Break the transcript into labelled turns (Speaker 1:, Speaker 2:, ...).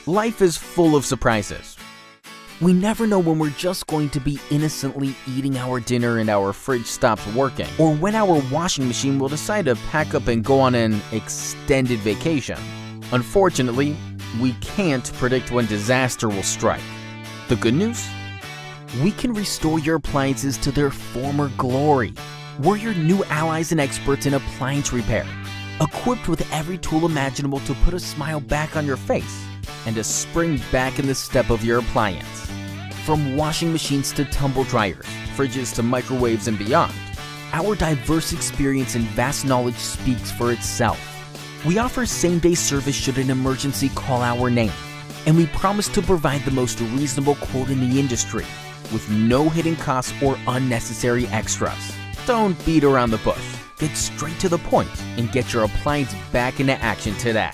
Speaker 1: Life is full of surprises. We never know when we're just going to be innocently eating our dinner and our fridge stops working, or when our washing machine will decide to pack up and go on an extended vacation. Unfortunately, we can't predict when disaster will strike. The good news? We can restore your appliances to their former glory. We're your new allies and experts in appliance repair, equipped with every tool imaginable to put a smile back on your face and a spring back in the step of your appliance. From washing machines to tumble dryers, fridges to microwaves and beyond, our diverse experience and vast knowledge speaks for itself. We offer same-day service should an emergency call our name, and we promise to provide the most reasonable quote in the industry with no hidden costs or unnecessary extras. Don't beat around the bush. Get straight to the point and get your appliance back into action today.